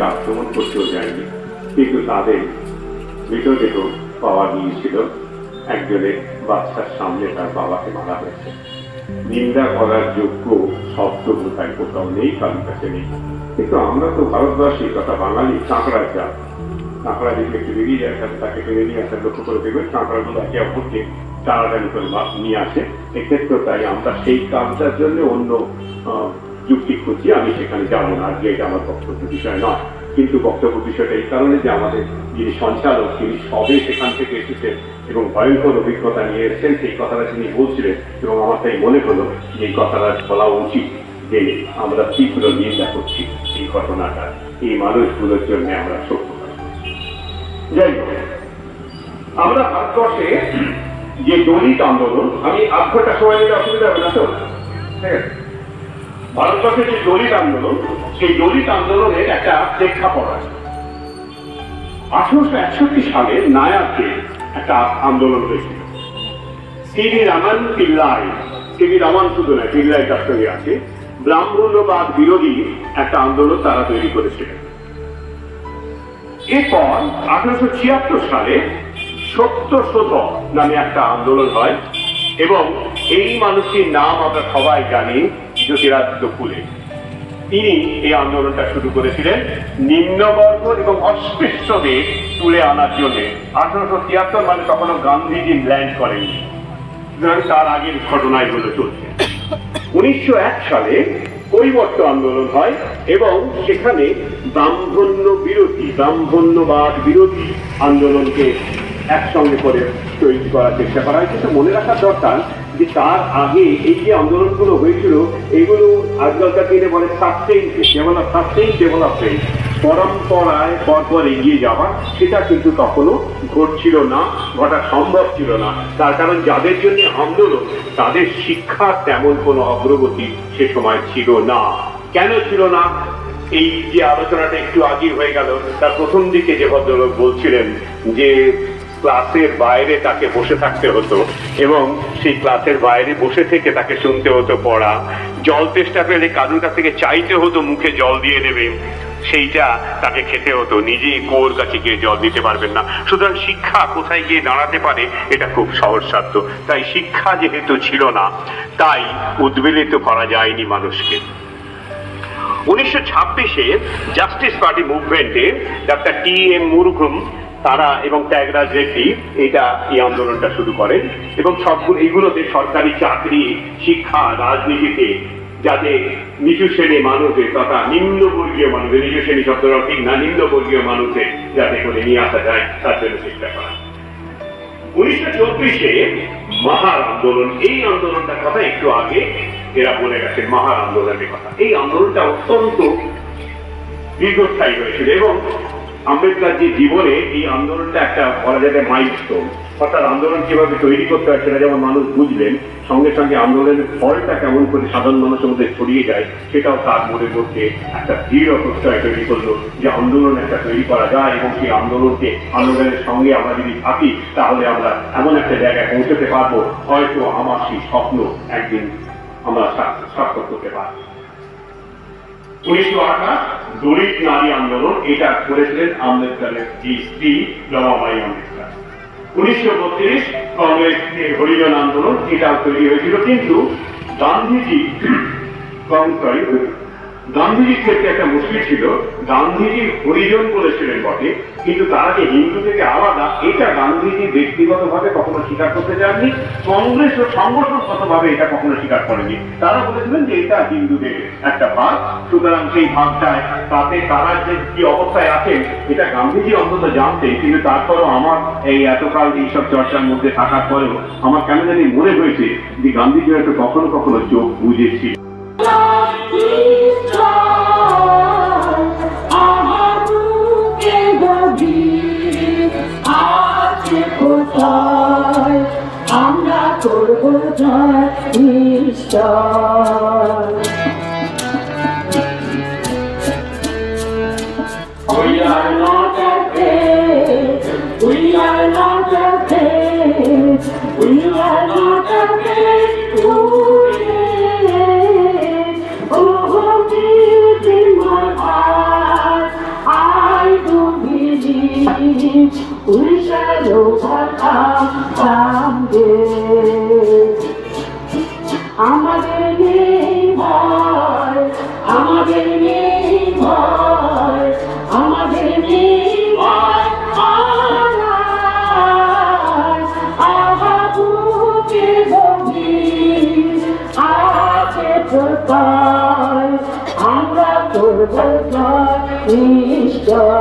কাউকে আক্রমণ করতেও যায়নি, কিন্তু তাদের মৃতদেহ পাওয়া গিয়েছিল একজনের বাচ্চার সামনে, তার বাবাকে মারা হয়েছে। নিন্দা করার যোগ্য শব্দ বোধহয় কোথাও নেই, কারোর কাছে নেই। কিন্তু আমরা তো ভারতবাসী, কথা বাঙালি, কাঁকড়ার জাত। কাঁকড়া দিকে একটু বেরিয়ে যায়, তাকে টেনে নিয়ে আসে, লক্ষ্য করে দেখবেন কাঁকড়াগুলো একে অপরকে টানাটানি করে নিয়ে আসে। এক্ষেত্রে তাই আমরা সেই কাজটার জন্য অন্য যুক্তি খুঁজি। আমি সেখানে যাবো না, আজকে এটা আমার বক্তব্য বিষয় নয়। কিন্তু বক্তব্য বিষয়টা এই কারণে যে আমাদের যিনি সঞ্চালক, তিনি সবে সেখান থেকে এসেছেন এবং ভয়ঙ্কর অভিজ্ঞতা নিয়ে এসেছেন, সেই কথাটা তিনি বলছিলেন এবং আমার তাই মনে হলো যে এই কথাটা বলা উচিত যে আমরা তীব্র নিন্দা করছি এই ঘটনাটা, এই মানুষগুলোর জন্য আমরা সত্য। যাই হোক, আমরা ভারতবর্ষে যে দলিত আন্দোলন, আমি আধ ঘন্টা সময় নিলে অসুবিধা হবে না তো? ঠিক আছে, ভারতবর্ষের যে দলিত আন্দোলন, সেই দলিত আন্দোলনের একটা প্রেক্ষাপট আছে। 1861 সালে নায়ারকে একটা আন্দোলন হয়েছিল। সিভি রামান পিল্লাই, সিভি রামান শুধু নয়, পিল্লাই তার সঙ্গে আছে, ব্রাহ্মণ্যবাদ বিরোধী একটা আন্দোলন তারা তৈরি করেছিলেন। এরপর 1876 সালে সত্যশোধক নামে একটা আন্দোলন হয় এবং এই মানুষটির নাম আমরা সবাই জানি, জ্যোতিরাদিত্য ফুলে। তিনি এই আন্দোলনটা শুরু করেছিলেন নিম্নবর্গ এবং অস্পৃশ্যদের তুলে আনার জন্য। 1873 মানে তখনও গান্ধীজি ল্যান্ড করেননি, তার আগের ঘটনা এগুলো চলছে। 1901 সালে কৈবর্ত আন্দোলন হয় এবং সেখানে ব্রাহ্মণ্যবাদ বিরোধী আন্দোলনকে একসঙ্গে করে তৈরি করার চেষ্টা করা হয়। কিন্তু মনে রাখার দরকার যে তার আগে এই যে আন্দোলনগুলো হয়েছিল, এগুলো আজকালকার দিনে বলে সাস্টেইন ডেভেলপমেন্ট, পরম্পরায় পরপর এগিয়ে যাওয়া, সেটা কিন্তু তখনও ঘটছিল না, ঘটা সম্ভব ছিল না। তার কারণ যাদের জন্য আন্দোলন, তাদের শিক্ষার তেমন কোনো অগ্রগতি সে সময় ছিল না। কেন ছিল না? এই যে আলোচনাটা একটু আগে হয়ে গেল, তার প্রথম দিকে যে ভদ্রলোক বলছিলেন যে ক্লাসের বাইরে তাকে বসে থাকতে হতো এবং সেই ক্লাসের বাইরে বসে থেকে তাকে শুনতে হতো পড়া, জল তেষ্টা পেলে কারুর কাছ থেকে চাইতে হতো মুখে জল দিয়ে দেবে, সেইটা তাকে খেতে হতো, নিজে কুয়োর কাছে গিয়ে জল দিতে পারবেন না। সুতরাং শিক্ষা কোথায় গিয়ে দাঁড়াতে পারে এটা খুব সহজসাধ্য। তাই শিক্ষা যেহেতু ছিল না, তাই উদ্বেলিত করা যায়নি মানুষকে। 1926-এ জাস্টিস পার্টি মুভমেন্টে ডাক্তার টি.এম. মুরুঘম তারা এবং ত্যাগরাজ রেড্ডি এই আন্দোলনটা শুরু করেন এবং সবগুলো এইগুলোতে সরকারি চাকরি, শিক্ষা, রাজনীতিতে যাতে নিচু শ্রেণী মানুষের তথা নিম্নবর্গীয় মানুষের, নিচু শ্রেণী শব্দটা ঠিক না, নিম্নবর্গীয় মানুষের যাতে করে নিয়ে আসা যায় তার জন্য চেষ্টা করা। 1924-এ মহার আন্দোলন, এই আন্দোলনটার কথা একটু আগে এরা বলে গেছেন, মহার আন্দোলনের কথা। এই আন্দোলনটা অত্যন্ত দীর্ঘস্থায়ী হয়েছিল এবং আম্বেদকরজি জীবনে এই আন্দোলনটা একটা বলা যায় মাইলস্টোন। অর্থাৎ আন্দোলন কিভাবে তৈরি করতে হয় সেটা যেমন মানুষ বুঝলেন, সঙ্গে সঙ্গে আন্দোলনের ফলটা কেমন করে সাধারণ মানুষের মধ্যে ছড়িয়ে যায় সেটাও তার মনের মধ্যে একটা দৃঢ় প্রত্যয় তৈরি করলো যে আন্দোলন একটা তৈরি করা যায় এবং সেই আন্দোলনের সঙ্গে আমরা যদি থাকি তাহলে আমরা এমন একটা জায়গায় পৌঁছতে পারবো, হয়তো আমার সেই স্বপ্ন একদিন আমরা সার্থক করতে পারবো। 1928 দলিত নারী আন্দোলন, এটা করেছিলেন আম্বেদকরের স্ত্রী রমাবাঈ আম্বেদকর। 1932 কংগ্রেসের হরিজন আন্দোলন, এটাও তৈরি হয়েছিল। কিন্তু গান্ধীজির ক্ষেত্রে একটা মুশকিল ছিল, গান্ধীজি হরিজন বলেছিলেন বটে, কিন্তু তারা যে হিন্দু থেকে আলাদা এটা গান্ধীজি ব্যক্তিগতভাবে কখনো স্বীকার করতে চাননি, কংগ্রেস ও সংগঠনগতভাবে এটা কখনো স্বীকার করেনি। তারা বলেছিলেন যে এটা হিন্দুদের একটা ভাগ, সুতরাং সেই ভাগটায় তাতে তারা যে কি অবস্থায় আছেন এটা গান্ধীজি অন্তত জানতেন। কিন্তু তারপরও আমার এই এতকাল এইসব চর্চার মধ্যে থাকার পরেও আমার কেন জানি মনে হয়েছে যে গান্ধীজি হয়তো কখনো কখনো চোখ বুঝেছিল। আমরা করব জয় ঈশ্বর। We are not afraid, we are not afraid, we are not afraid to live. Oh, deep in my heart, I আমাদের নেই ভয়, আমাদের নেই ভয়, আমাদের নেই ভয়, আহা বুকে গভীর আছে প্রত্যয়, আমরা করব জয় নিশ্চয়।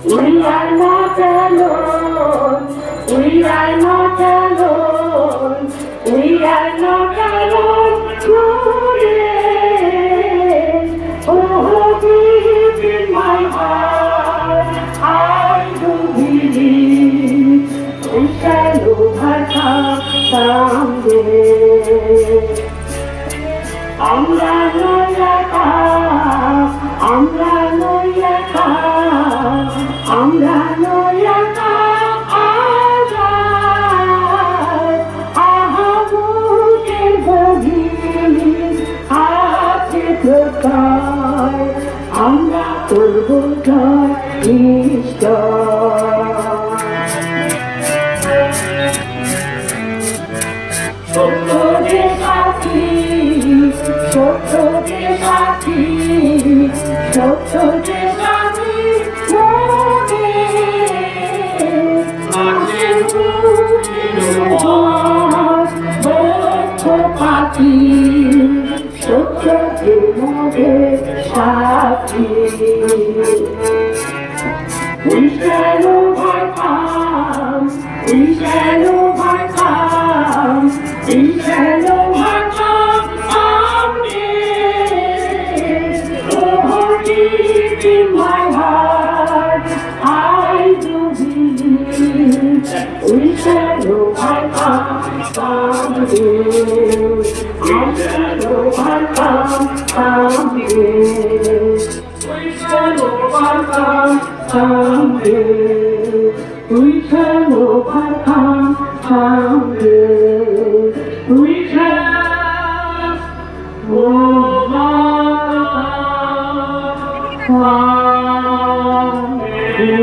We are not alone, we are not alone, we are not alone today. Oh, deep in my heart, I do believe we shall overcome someday. আমরা নই একা, আমরা নই একা, আমরা নই একা, আহা বুকের গভীর আছে প্রত্যয়, আমরা করব জয় নিশ্চয়। সত্য যে সাথী, সত্য যে সাথী, সত্য যে সাথী মনে আছে বক্ষ পাখি, সত্য যে মোদের সাথী। We shall overcome, we shall overcome, we shall overcome someday. Oh, deep in my heart, I do believe we shall overcome someday. We shall overcome someday. We shall overcome someday. We shall overcome someday. We shall overcome someday.